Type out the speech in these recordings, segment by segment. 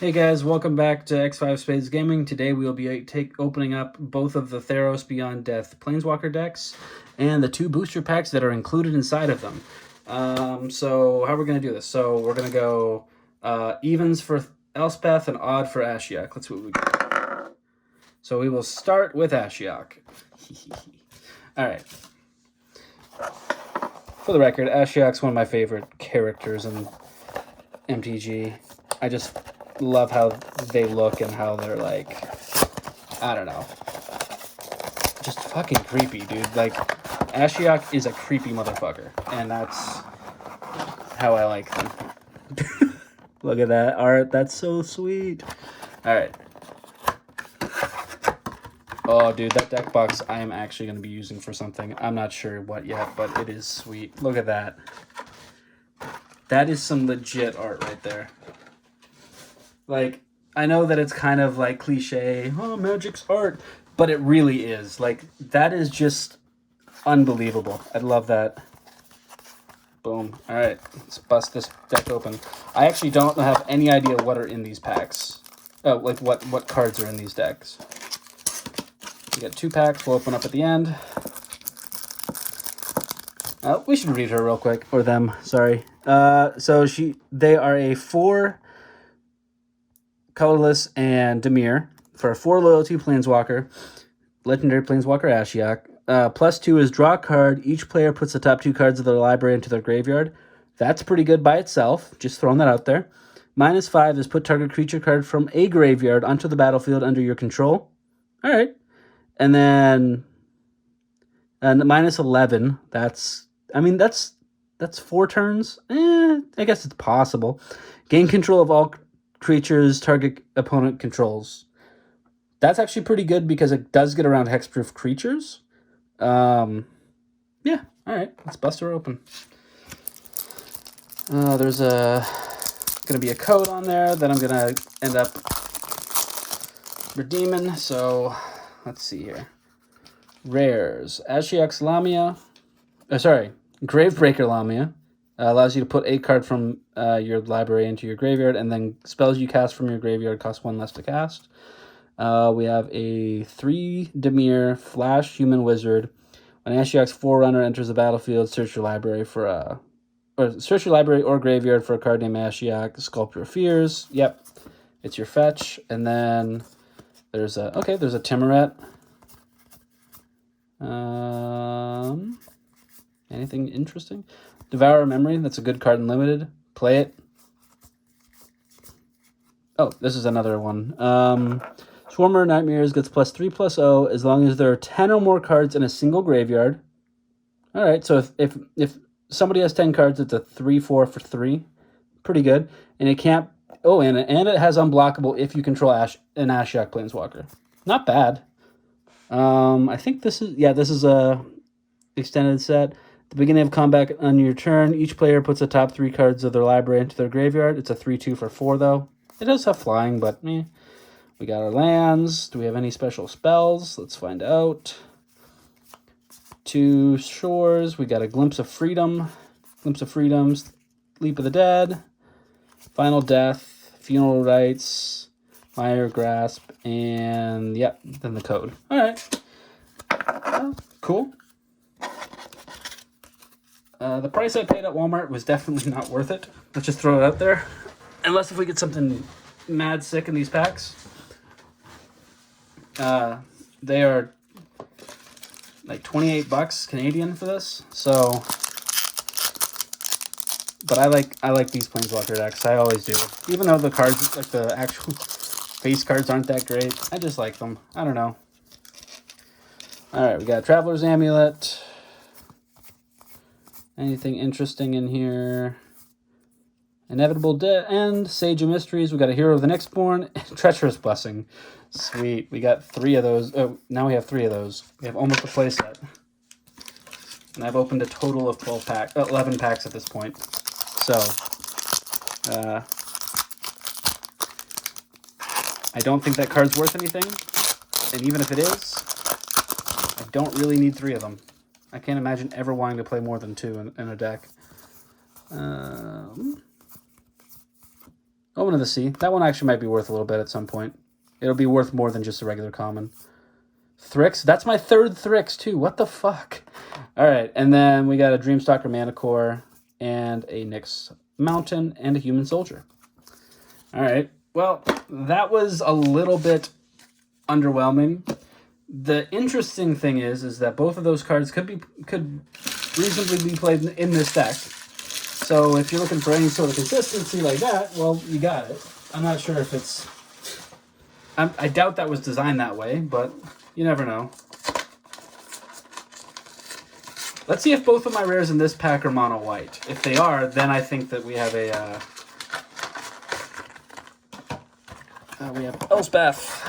Hey guys, welcome back to X5 Spades Gaming. Today we'll be opening up both of the Theros Beyond Death Planeswalker decks and the 2 booster packs that are included inside of them. So how we're going to do this? So we're going to go evens for Elspeth and odd for Ashiok. Let's see what we got. So we will start with Ashiok. Alright. For the record, Ashiok's one of my favorite characters in MTG. I just love how they look and how they're like, I don't know, just fucking creepy, dude. Like, Ashiok is a creepy motherfucker, and that's how I like them. Look at that art, that's so sweet. All right. Oh, dude, that deck box I am actually going to be using for something. I'm not sure what yet, but it is sweet. Look at that. That is some legit art right there. Like, I know that it's kind of like cliche, oh, Magic's art, but it really is. Like, that is just unbelievable. I love that. Boom. All right, let's bust this deck open. I actually don't have any idea what are in these packs. Oh, like what cards are in these decks. We got 2 packs. We'll open up at the end. We should read her real quick, or them. Sorry. So they are a 4 colorless and Dimir for a 4 loyalty Planeswalker, legendary Planeswalker Ashiok. +2 is draw a card. Each player puts the top 2 cards of their library into their graveyard. That's pretty good by itself. Just throwing that out there. -5 is put target creature card from a graveyard onto the battlefield under your control. All right. And then -11. That's 4 turns. I guess it's possible. Gain control of all creatures target opponent controls. That's actually pretty good because it does get around hexproof creatures. Yeah, all right, let's bust her open. There's gonna be a code on there that I'm gonna end up redeeming. So let's see here. Rares: Ashiok's Lamia. Gravebreaker Lamia. Allows you to put a card from your library into your graveyard, and then spells you cast from your graveyard cost 1 less to cast. We have a 3 Dimir Flash Human Wizard. When Ashiok's Forerunner enters the battlefield, search your library or graveyard for a card named Ashiok. Sculptor of Fears. Yep, it's your fetch. And then there's a Timoret. Anything interesting? Devour Memory. That's a good card in limited. Play it. Oh, this is another one. Swarmer Nightmares gets +3/+0 as long as there are 10 or more cards in a single graveyard. All right, so if somebody has 10 cards, it's a 3/4 for 3. Pretty good. And it can't... Oh, and it has unblockable if you control an Ashiok Planeswalker. Not bad. I think this is a extended set. At the beginning of combat on your turn, each player puts the top 3 cards of their library into their graveyard. It's a 3/2 for 4, though. It does have flying, but meh. We got our lands. Do we have any special spells? Let's find out. 2 shores. We got a Glimpse of Freedom. Glimpse of Freedoms. Leap of the Dead. Final Death. Funeral Rites. Fire Grasp. And, yep, then the code. All right. Cool. The price I paid at Walmart was definitely not worth it. Let's just throw it out there. Unless if we get something mad sick in these packs. They are like $28 Canadian for this. So, but I like these Planeswalker decks. I always do. Even though the cards, like the actual face cards, aren't that great, I just like them. I don't know. All right, we got Traveler's Amulet. Anything interesting in here? Inevitable End, Sage of Mysteries. We got a Hero of the Nextborn, Treacherous Blessing. Sweet. We got 3 of those. Oh, now we have 3 of those. We have almost a playset. And I've opened a total of 11 packs at this point. So, I don't think that card's worth anything. And even if it is, I don't really need 3 of them. I can't imagine ever wanting to play more than 2 in a deck. Omen of the Sea. That one actually might be worth a little bit at some point. It'll be worth more than just a regular common. Thrix. That's my third Thrix, too. What the fuck? All right, and then we got a Dreamstalker Manticore and a Nyx Mountain and a Human Soldier. All right. Well, that was a little bit underwhelming. The interesting thing is that both of those cards could reasonably be played in this deck. So if you're looking for any sort of consistency like that, well, you got it. I'm not sure if it's... I doubt that was designed that way, but you never know. Let's see if both of my rares in this pack are mono white. If they are, then I think that we have a... we have Elspeth.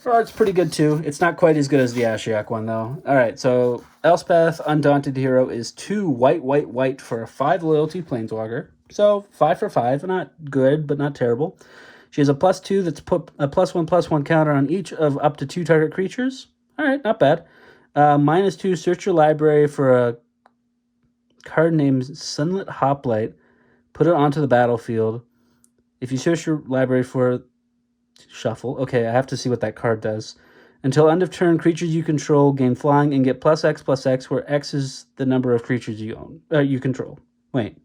Her art's pretty good too. It's not quite as good as the Ashiok one though. Alright, so Elspeth, Undaunted Hero, is 2 white for a 5 loyalty Planeswalker. So 5 for 5, not good, but not terrible. She has a +2 that's put a +1/+1 counter on each of up to 2 target creatures. Alright, not bad. -2, search your library for a card named Sunlit Hoplite. Put it onto the battlefield. If you search your library for... Shuffle. Okay, I have to see what that card does. Until end of turn, creatures you control gain flying and get +X/+X, where X is the number of creatures you control. Wait.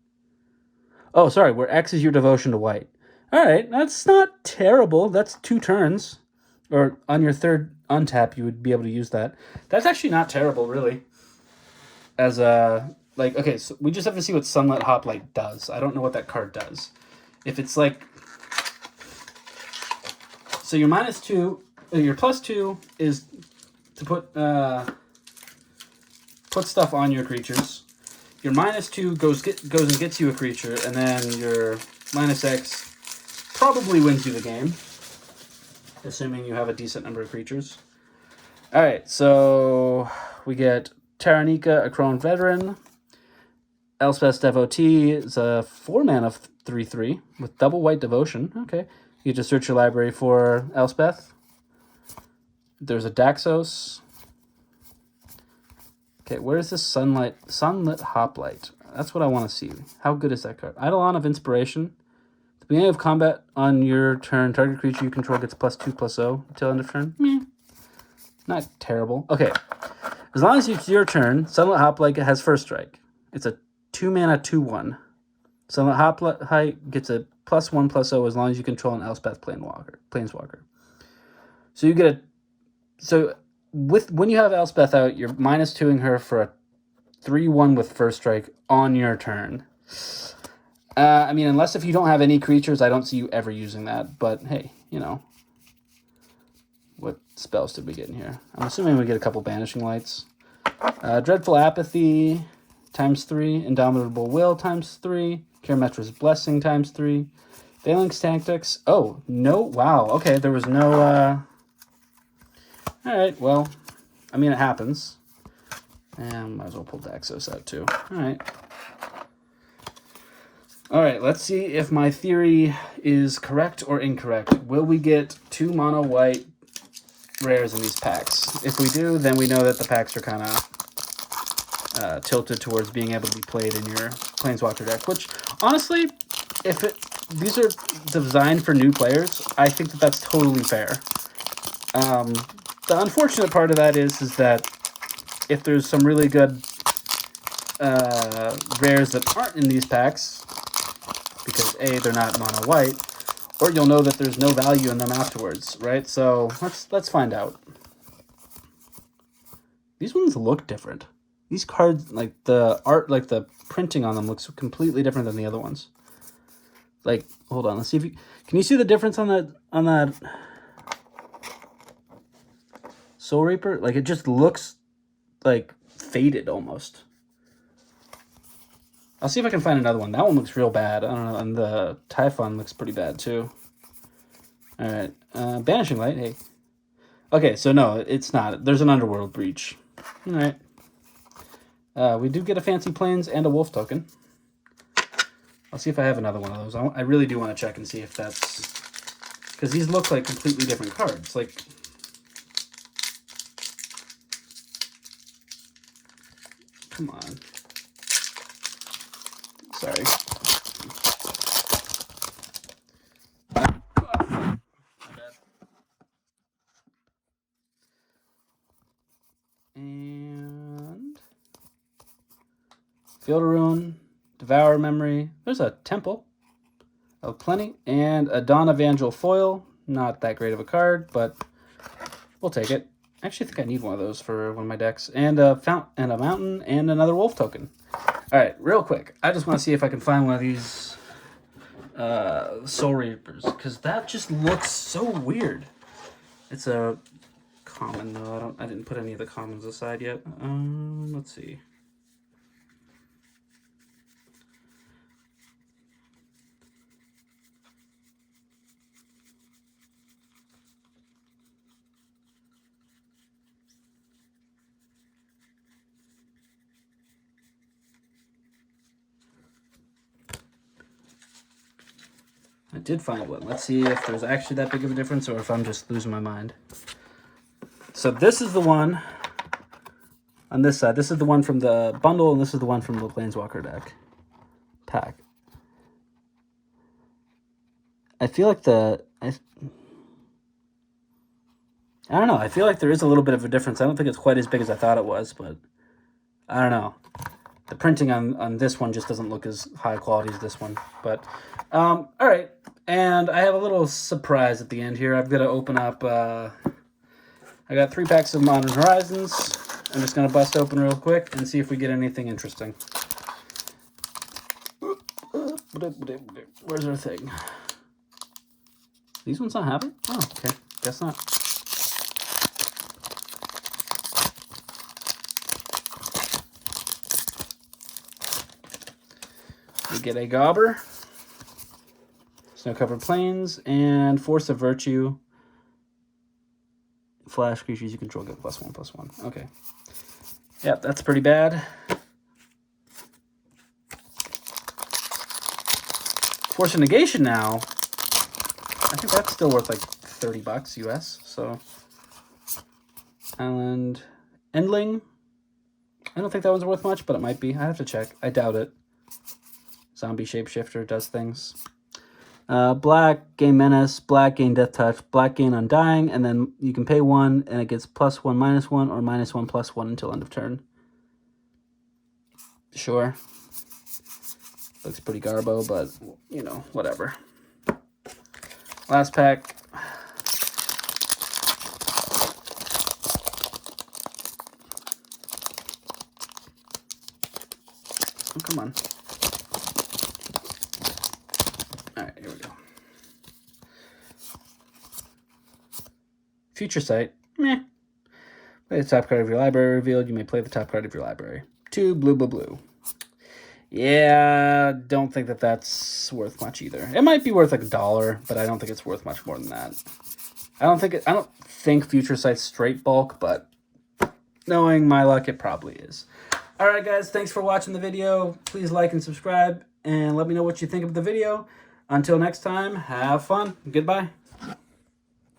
Oh, sorry, where X is your devotion to white. Alright, that's not terrible. That's 2 turns. Or on your third untap, you would be able to use that. That's actually not terrible, really. As a... Like, okay, so we just have to see what Sunlit Hoplite does. I don't know what that card does. If it's like... So your -2, your +2 is to put stuff on your creatures. Your -2 goes and gets you a creature, and then your -X probably wins you the game, assuming you have a decent number of creatures. All right, so we get Taranika, a Crone Veteran. Elspeth's Devotee is a 4-mana 3/3 with double white devotion. Okay. You just search your library for Elspeth. There's a Daxos. Okay, where's this Sunlit Hoplite? That's what I want to see. How good is that card? Eidolon of Inspiration. At the beginning of combat on your turn, target creature you control gets +2/+0 until end of turn. Meh. Not terrible. Okay. As long as it's your turn, Sunlit Hoplite has first strike. It's a 2-mana 2/1. Sunlit Hoplite gets a +1/+0 as long as you control an Elspeth Planeswalker. So you get when you have Elspeth out, you're -2ing her for a 3/1 with first strike on your turn. I mean, unless if you don't have any creatures, I don't see you ever using that. But hey, you know, what spells did we get in here? I'm assuming we get a couple Banishing Lights. Dreadful Apathy ×3, Indomitable Will ×3. Karametra's Blessing ×3. Phalanx Tactics. Oh, no. Wow. Okay, there was no... Alright, well, I mean, it happens. And might as well pull Daxos out, too. Alright. Alright, let's see if my theory is correct or incorrect. Will we get 2 mono white rares in these packs? If we do, then we know that the packs are kind of tilted towards being able to be played in your Planeswalker deck, which, honestly, if these are designed for new players, I think that that's totally fair. The unfortunate part of that is that if there's some really good rares that aren't in these packs, because A, they're not mono white, or you'll know that there's no value in them afterwards, right? So let's find out. These ones look different. These cards, like the art, like the printing on them looks completely different than the other ones. Like, hold on, let's see if you can you see the difference on that Soul Reaper? Like, it just looks like faded almost. I'll see if I can find another one. That one looks real bad. I don't know, and the Typhon looks pretty bad too. All right, Banishing Light. Hey, okay, so no, it's not. There's an Underworld Breach. All right. We do get a Fancy Plains and a Wolf token. I'll see if I have another one of those. I really do want to check and see if that's... Because these look like completely different cards. Like... Come on. Sorry. And Field of Ruin, Devour Memory. There's a Temple of Plenty, and a Dawn Evangel foil. Not that great of a card, but we'll take it. I actually think I need one of those for one of my decks. And a Mountain, and another Wolf token. All right, real quick. I just want to see if I can find one of these Soul Reapers, because that just looks so weird. It's a common, though. I didn't put any of the commons aside yet. Let's see. I did find one. Let's see if there's actually that big of a difference or if I'm just losing my mind. So this is the one on this side. This is the one from the bundle, and this is the one from the Planeswalker deck pack. I feel like I don't know. I feel like there is a little bit of a difference. I don't think it's quite as big as I thought it was, but I don't know. The printing on this one just doesn't look as high quality as this one. But, all right. And I have a little surprise at the end here. I've got to open up, I got 3 packs of Modern Horizons. I'm just going to bust open real quick and see if we get anything interesting. Where's our thing? These ones not have it? Oh, okay. Guess not. We get a Gobber, Snow-Covered Plains, and Force of Virtue. Flash creatures you control get +1/+1. Okay. Yep, that's pretty bad. Force of Negation now. I think that's still worth like $30 US. So, Island Endling. I don't think that one's worth much, but it might be. I have to check. I doubt it. Zombie Shapeshifter does things. Black, gain Menace, black, gain Death Touch, black, gain Undying, and then you can pay 1, and it gets +1/-1, or -1/+1 until end of turn. Sure. Looks pretty garbo, but, you know, whatever. Last pack. Oh, come on. Alright, here we go. Future Sight. Meh. Play the top card of your library revealed. You may play the top card of your library. 2 blue. Yeah, don't think that that's worth much either. It might be worth like $1, but I don't think it's worth much more than that. I don't think Future Sight's straight bulk, but knowing my luck, it probably is. Alright guys, thanks for watching the video. Please like and subscribe, and let me know what you think of the video. Until next time, have fun. Goodbye.